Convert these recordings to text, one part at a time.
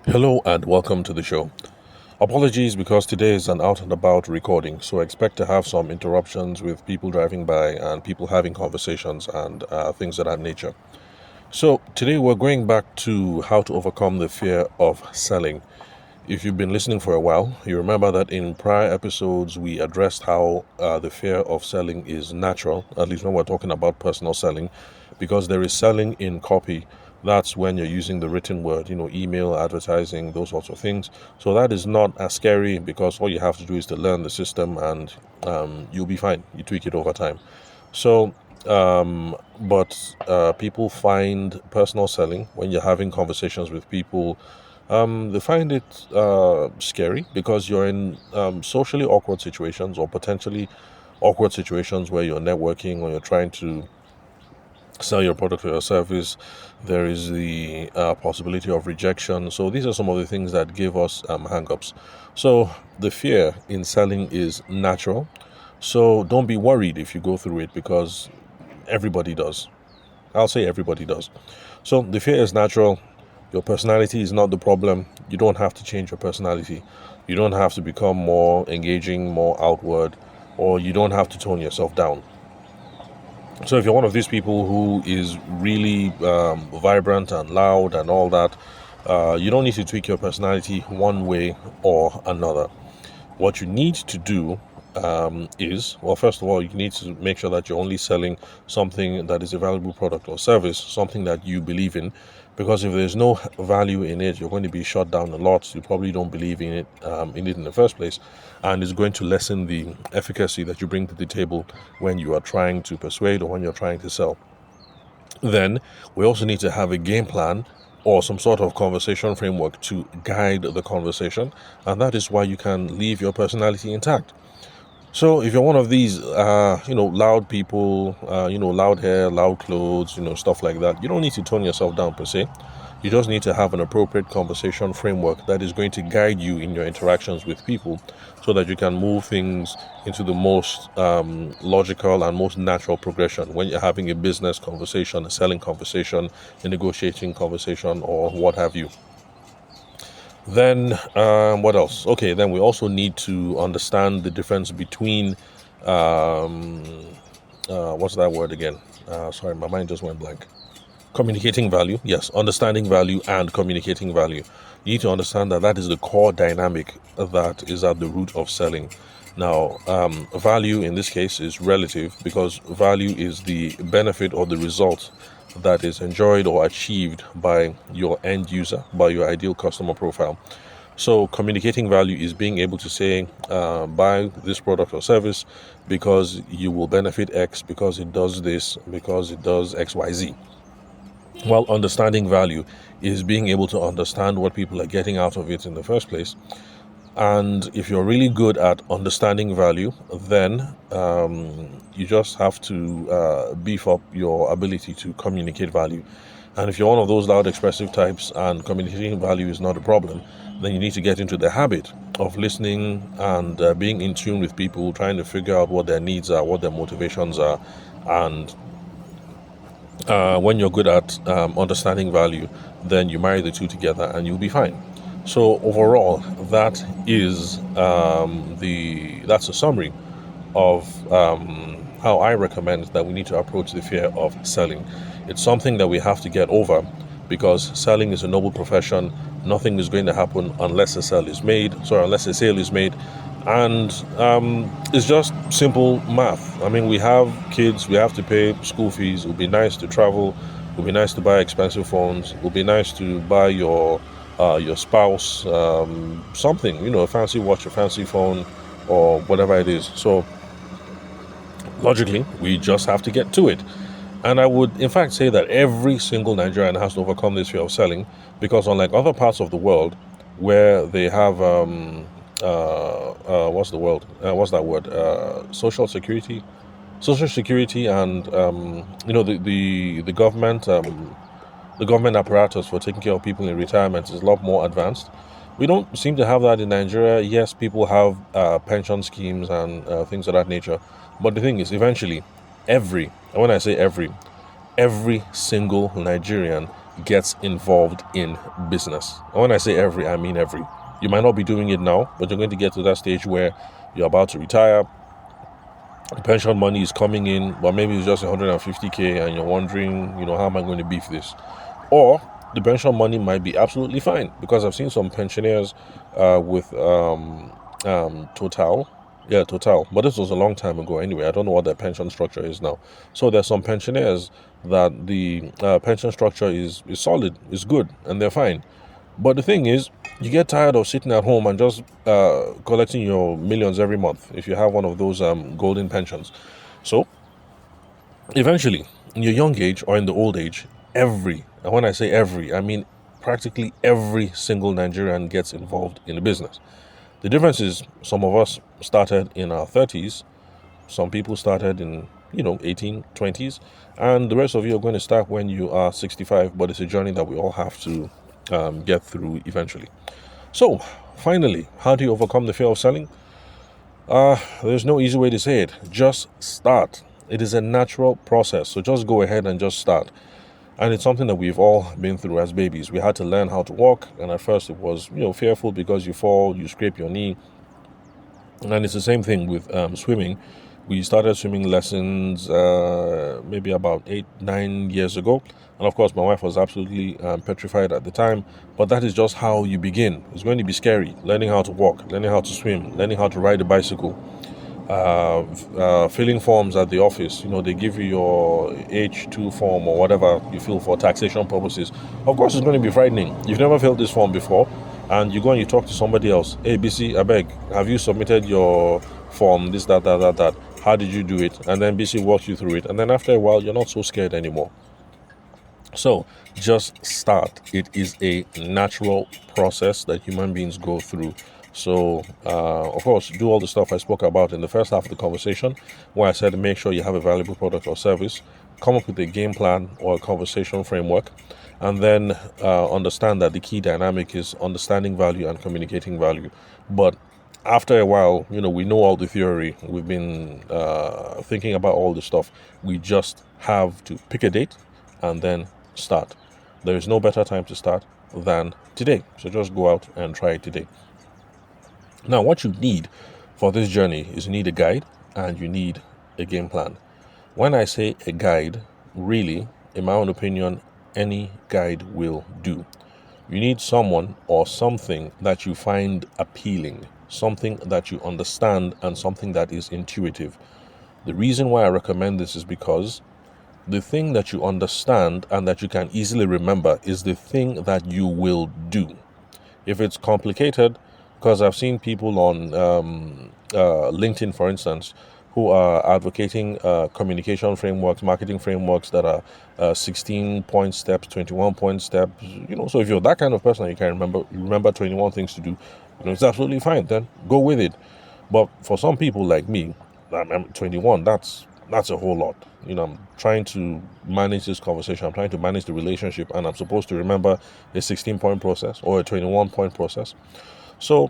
Hello and welcome to the show. Apologies because today is an out and about recording, so expect to have some interruptions with people driving by and people having conversations and things of that nature. So, today we're going back to how to overcome the fear of selling. If you've been listening for a while, you remember that in prior episodes we addressed how the fear of selling is natural, at least when we're talking about personal selling, because there is selling in copy. That's when you're using the written word, email, advertising, those sorts of things. So that is not as scary because all you have to do is to learn the system and you'll be fine. You tweak it over time. So, but people find personal selling when you're having conversations with people. They find it scary because you're in socially awkward situations or potentially awkward situations where you're networking or you're trying to sell your product or your service. There is the possibility of rejection. So these are some of the things that give us hangups. So the fear in selling is natural. So don't be worried if you go through it because everybody does. I'll say everybody does. So the fear is natural. Your personality is not the problem. You don't have to change your personality. You don't have to become more engaging, more outward, or you don't have to tone yourself down. So if you're one of these people who is really vibrant and loud and all that, you don't need to tweak your personality one way or another. What you need to do is, well, first of all, you need to make sure that you're only selling something that is a valuable product or service, something that you believe in. Because if there's no value in it, you're going to be shut down a lot. You probably don't believe in it in the first place, and it's going to lessen the efficacy that you bring to the table when you are trying to persuade or when you're trying to sell. Then we also need to have a game plan or some sort of conversation framework to guide the conversation, and that is why you can leave your personality intact. So if you're one of these, loud people, loud hair, loud clothes, stuff like that, you don't need to tone yourself down per se. You just need to have an appropriate conversation framework that is going to guide you in your interactions with people so that you can move things into the most logical and most natural progression when you're having a business conversation, a selling conversation, a negotiating conversation, or what have you. Then, what else? Okay, then we also need to understand the difference between, what's that word again? Sorry, my mind just went blank. Communicating value. Yes, understanding value and communicating value. You need to understand that that is the core dynamic that is at the root of selling. Now, value in this case is relative because value is the benefit or the result that is enjoyed or achieved by your end user, by your ideal customer profile. So communicating value is being able to say, buy this product or service because you will benefit X, because it does this, because it does XYZ. While understanding value is being able to understand what people are getting out of it in the first place. And if you're really good at understanding value, then you just have to beef up your ability to communicate value. And if you're one of those loud, expressive types and communicating value is not a problem, then you need to get into the habit of listening and being in tune with people, trying to figure out what their needs are, what their motivations are. And when you're good at understanding value, then you marry the two together and you'll be fine. So overall, that is that's a summary of how I recommend that we need to approach the fear of selling. It's something that we have to get over because selling is a noble profession. Nothing is going to happen unless a sale is made. Unless a sale is made, and it's just simple math. I mean, we have kids, we have to pay school fees. It would be nice to travel. It would be nice to buy expensive phones. It would be nice to buy your spouse something, a fancy watch, a fancy phone, or whatever it is. So logically, we just have to get to it. And I would, in fact, say that every single Nigerian has to overcome this fear of selling because, unlike other parts of the world where they have, what's the word? Social security, and the government, the government apparatus for taking care of people in retirement is a lot more advanced. We don't seem to have that in Nigeria. Yes, people have pension schemes and things of that nature. But the thing is, eventually, and when I say every single Nigerian gets involved in business. And when I say every, I mean every. You might not be doing it now, but you're going to get to that stage where you're about to retire. The pension money is coming in, but maybe it's just 150k, and you're wondering, how am I going to beef this? Or the pension money might be absolutely fine, because I've seen some pensioners with Total. Yeah, Total. But this was a long time ago anyway. I don't know what their pension structure is now. So there's some pensioners that the pension structure is solid, is good, and they're fine. But the thing is, you get tired of sitting at home and just collecting your millions every month if you have one of those golden pensions. So eventually, in your young age or in the old age, and when I say every, I mean practically every single Nigerian gets involved in the business. The difference is some of us started in our 30s, some people started in 18, 20s, and the rest of you are going to start when you are 65, but it's a journey that we all have to get through eventually. So, finally, how do you overcome the fear of selling? There's no easy way to say it. Just start. It is a natural process, so just go ahead and just start. And it's something that we've all been through as babies. We had to learn how to walk, and at first it was, fearful because you fall, you scrape your knee. And it's the same thing with swimming. We started swimming lessons maybe about 8-9 years ago. And of course, my wife was absolutely petrified at the time. But that is just how you begin. It's going to be scary. Learning how to walk, learning how to swim, learning how to ride a bicycle. Filling forms at the office. They give you your H2 form or whatever you fill for taxation purposes. Of course, it's going to be frightening. You've never filled this form before, and you go and you talk to somebody else. Hey, BC, I beg, have you submitted your form? This, that. How did you do it? And then BC walks you through it. And then after a while, you're not so scared anymore. So just start. It is a natural process that human beings go through. So, of course, do all the stuff I spoke about in the first half of the conversation, where I said make sure you have a valuable product or service, come up with a game plan or a conversation framework, and then understand that the key dynamic is understanding value and communicating value. But after a while, we know all the theory. We've been thinking about all the stuff. We just have to pick a date and then start. There is no better time to start than today. So just go out and try it today. Now, what you need for this journey is you need a guide and you need a game plan. When I say a guide, really, in my own opinion, any guide will do. You need someone or something that you find appealing, something that you understand, and something that is intuitive. The reason why I recommend this is because the thing that you understand and that you can easily remember is the thing that you will do. If it's complicated, because I've seen people on LinkedIn, for instance, who are advocating communication frameworks, marketing frameworks that are 16-point steps, 21-point steps. So if you're that kind of person, you can remember 21 things to do. It's absolutely fine. Then go with it. But for some people like me, I'm 21. That's a whole lot. I'm trying to manage this conversation. I'm trying to manage the relationship, and I'm supposed to remember a 16-point process or a 21-point process. So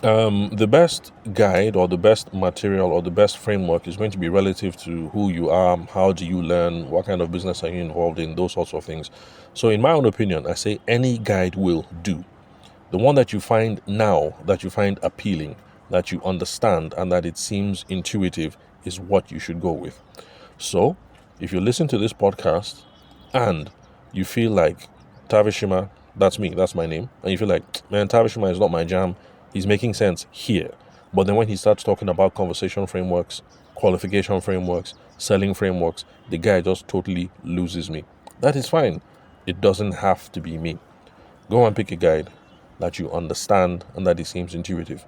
the best guide or the best material or the best framework is going to be relative to who you are, how do you learn, what kind of business are you involved in, those sorts of things. So in my own opinion, I say any guide will do. The one that you find now, that you find appealing, that you understand, and that it seems intuitive is what you should go with. So if you listen to this podcast and you feel like Tavishima, that's me, that's my name, and you feel like, man, Tavishima is not my jam, he's making sense here. But then when he starts talking about conversation frameworks, qualification frameworks, selling frameworks, the guy just totally loses me. That is fine. It doesn't have to be me. Go and pick a guide that you understand and that it seems intuitive.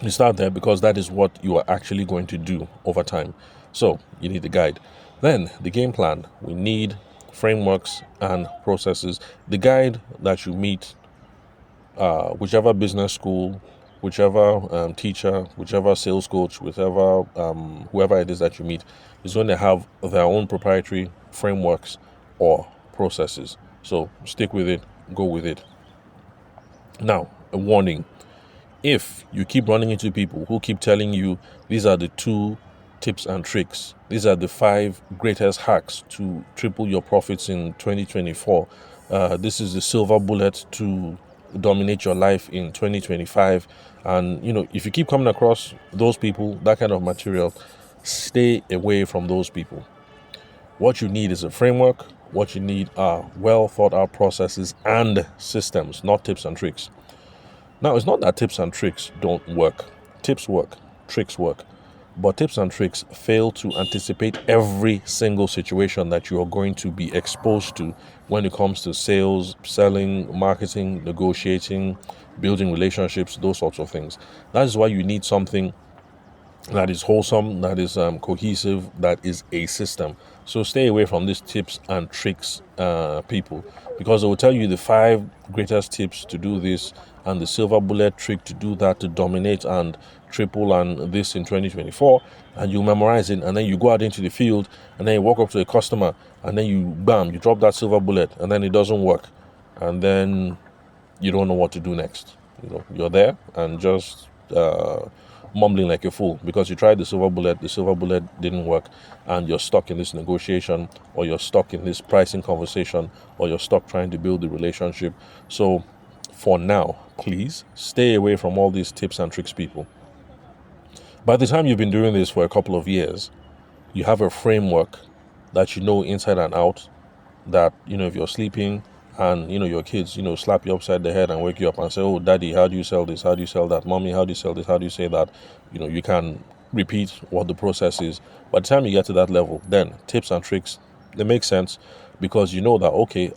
You start there because that is what you are actually going to do over time. So you need a guide. Then the game plan. We need frameworks and processes. The guide that you meet, whichever business school, whichever teacher, whichever sales coach, whichever whoever it is that you meet, is going to have their own proprietary frameworks or processes. So stick with it, go with it. Now, a warning. If you keep running into people who keep telling you these are the two tips and tricks. These are the 5 greatest hacks to triple your profits in 2024. This is the silver bullet to dominate your life in 2025. And if you keep coming across those people, that kind of material, stay away from those people. What you need is a framework. What you need are well thought out processes and systems, not tips and tricks. Now, it's not that tips and tricks don't work. Tips work, tricks work. But tips and tricks fail to anticipate every single situation that you are going to be exposed to when it comes to sales, selling, marketing, negotiating, building relationships, those sorts of things. That is why you need something that is wholesome, that is cohesive, that is a system. So stay away from these tips and tricks people, because they will tell you the 5 greatest tips to do this and the silver bullet trick to do that, to dominate and triple and this in 2024, and you memorize it, and then you go out into the field, and then you walk up to a customer, and then you drop that silver bullet, and then it doesn't work, and then you don't know what to do next. You're there and just mumbling like a fool because you tried the silver bullet didn't work, and you're stuck in this negotiation, or you're stuck in this pricing conversation, or you're stuck trying to build the relationship. So for now, please stay away from all these tips and tricks people. By the time you've been doing this for a couple of years, you have a framework that you know inside and out, that if you're sleeping and your kids slap you upside the head and wake you up and say, "Oh, daddy, how do you sell this? How do you sell that? Mommy, how do you sell this? How do you say that?" You can repeat what the process is. By the time you get to that level, then tips and tricks, they make sense, because you know that, okay,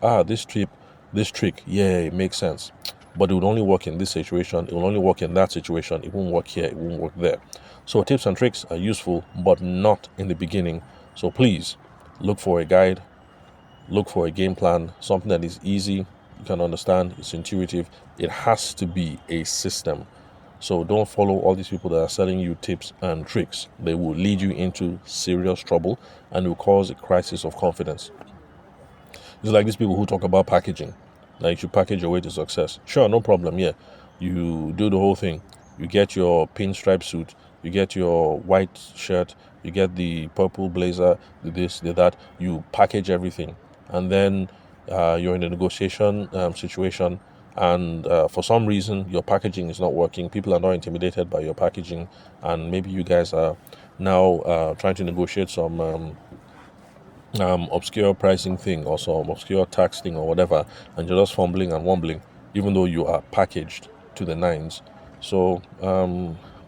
this trick, yeah, it makes sense, but it would only work in this situation, it will only work in that situation, it won't work here, it won't work there. So tips and tricks are useful, but not in the beginning. So please look for a guide, look for a game plan, something that is easy, you can understand, it's intuitive. It has to be a system. So don't follow all these people that are selling you tips and tricks. They will lead you into serious trouble and will cause a crisis of confidence. It's like these people who talk about packaging. Like, you should package your way to success. Sure, no problem. Yeah, you do the whole thing. You get your pinstripe suit, you get your white shirt, you get the purple blazer, the this, the that. You package everything, and then you're in a negotiation situation, and for some reason your packaging is not working. People are not intimidated by your packaging, and maybe you guys are now trying to negotiate some obscure pricing thing or some obscure tax thing or whatever, and you're just fumbling and wombling, even though you are packaged to the nines. So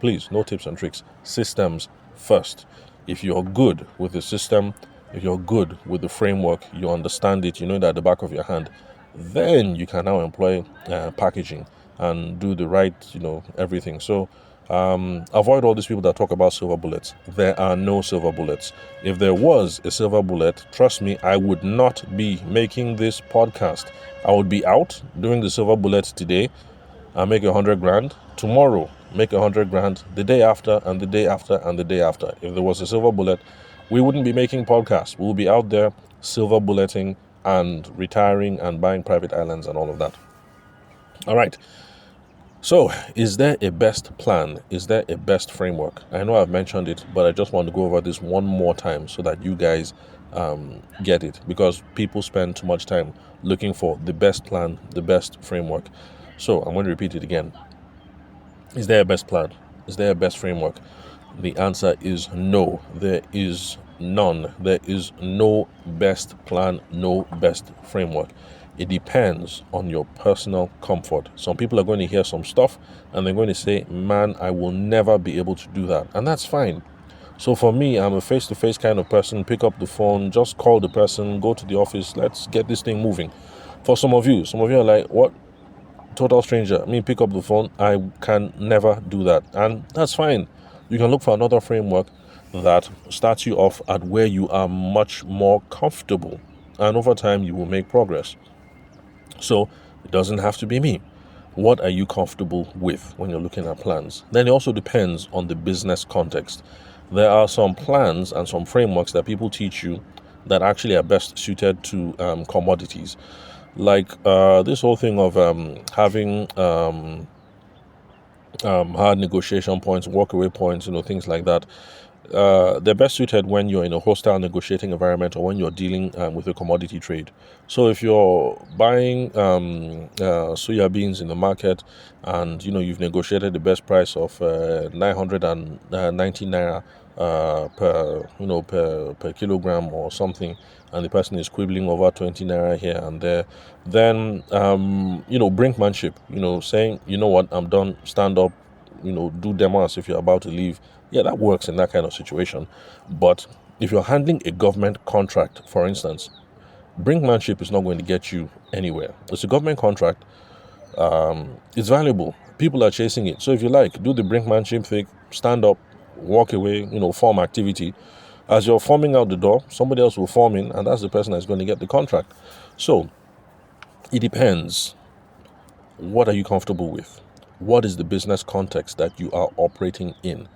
please, no tips and tricks. Systems first. If you're good with the system, if you're good with the framework, you understand it, you know that at the back of your hand, then you can now employ packaging and do the right, everything. So avoid all these people that talk about silver bullets. There are no silver bullets. If there was a silver bullet, trust me, I would not be making this podcast. I would be out doing the silver bullet today and make 100 grand. Tomorrow, make 100 grand. The day after, and the day after, and the day after. If there was a silver bullet, we wouldn't be making podcasts. We'll be out there silver bulleting and retiring and buying private islands and all of that. All right. So, is there a best plan? Is there a best framework? I know I've mentioned it, but I just want to go over this one more time so that you guys get it, because people spend too much time looking for the best plan, the best framework. So, I'm going to repeat it again. Is there a best plan? Is there a best framework? The answer is no. There is none. There is no best plan, no best framework. It depends on your personal comfort. Some people are going to hear some stuff and they're going to say, "Man, I will never be able to do that." And that's fine. So for me, I'm a face-to-face kind of person. Pick up the phone, just call the person, go to the office, let's get this thing moving. For some of you are like, "What? Total stranger." Pick up the phone. I can never do that. And that's fine. You can look for another framework that starts you off at where you are much more comfortable. And over time, you will make progress. So it doesn't have to be me. What are you comfortable with when you're looking at plans? Then it also depends on the business context. There are some plans and some frameworks that people teach you that actually are best suited to commodities. Like this whole thing of having hard negotiation points, walkaway points, things like that. they're best suited when you're in a hostile negotiating environment or when you're dealing with a commodity trade. So if you're buying soya beans in the market, and you've negotiated the best price of 990 naira per kilogram or something, and the person is quibbling over 20 naira here and there, then brinkmanship, saying, what, I'm done, stand up, do demo as if you're about to leave. Yeah, that works in that kind of situation. But if you're handling a government contract, for instance, brinkmanship is not going to get you anywhere. It's a government contract. It's valuable. People are chasing it. So if you like, do the brinkmanship thing, stand up, walk away, form activity. As you're forming out the door, somebody else will form in, and that's the person that's going to get the contract. So it depends. What are you comfortable with? What is the business context that you are operating in?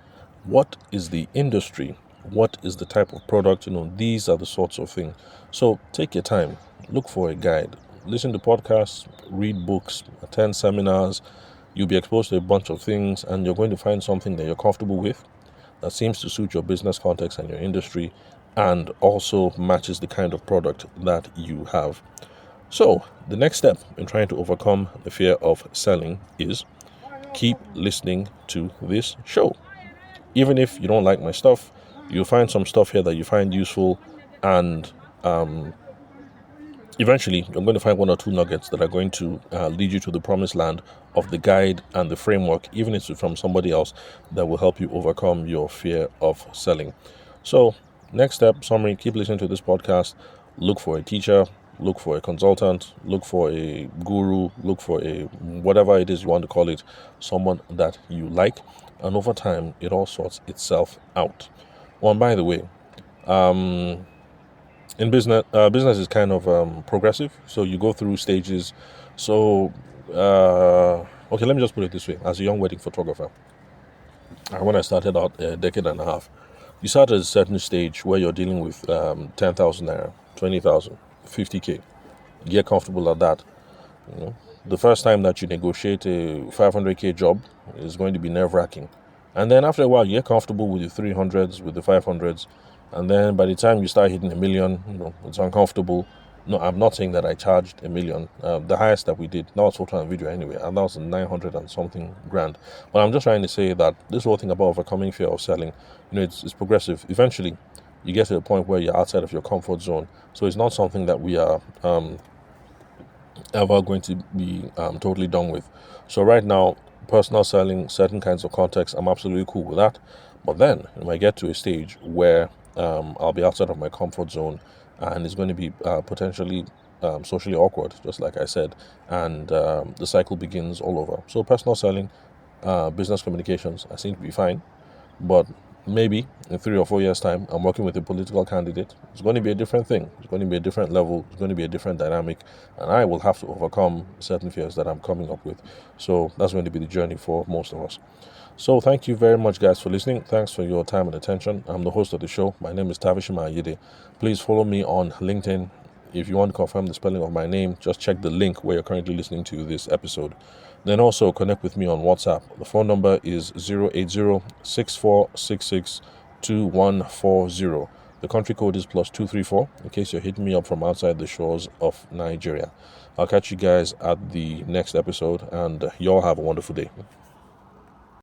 What is the industry? What is the type of product? These are the sorts of things. So take your time, look for a guide, listen to podcasts, read books, attend seminars. You'll be exposed to a bunch of things, and you're going to find something that you're comfortable with, that seems to suit your business context and your industry, and also matches the kind of product that you have. So the next step in trying to overcome the fear of selling is keep listening to this show. Even if you don't like my stuff, you'll find some stuff here that you find useful, and eventually you're going to find one or two nuggets that are going to lead you to the promised land of the guide and the framework, even if it's from somebody else, that will help you overcome your fear of selling. So next step, summary, keep listening to this podcast. Look for a teacher, look for a consultant, look for a guru, look for a whatever it is you want to call it, someone that you like, and over time it all sorts itself out. Oh, and by the way, in business is kind of progressive, so you go through stages. So okay, let me just put it this way: as a young wedding photographer, when I started out a decade and a half, you start at a certain stage where you're dealing with 10,000 naira, 20,000, 50k. You get comfortable at that. The first time that you negotiate a 500k job is going to be nerve-wracking, and then after a while you get comfortable with the 300s, with the 500s, and then by the time you start hitting a million, it's uncomfortable. No, I'm not saying that I charged a million. The highest that we did, that was photo and video anyway, and that was 900 and something grand. But I'm just trying to say that this whole thing about overcoming fear of selling, it's progressive. Eventually, you get to a point where you're outside of your comfort zone. So it's not something that we are ever going to be totally done with. So right now, personal selling, certain kinds of contexts, I'm absolutely cool with that. But then, when I get to a stage where I'll be outside of my comfort zone, and it's going to be potentially socially awkward, just like I said, and the cycle begins all over. So personal selling, business communications, I seem to be fine, but maybe in 3 or 4 years' time, I'm working with a political candidate. It's going to be a different thing. It's going to be a different level. It's going to be a different dynamic, and I will have to overcome certain fears that I'm coming up with. So that's going to be the journey for most of us. So thank you very much, guys, for listening. Thanks for your time and attention. I'm the host of the show. My name is Tavishima Ayide. Please follow me on LinkedIn. If you want to confirm the spelling of my name, just check the link where you're currently listening to this episode. Then also connect with me on WhatsApp. The phone number is 080-6466-2140. The country code is +234 in case you're hitting me up from outside the shores of Nigeria. I'll catch you guys at the next episode, and y'all have a wonderful day.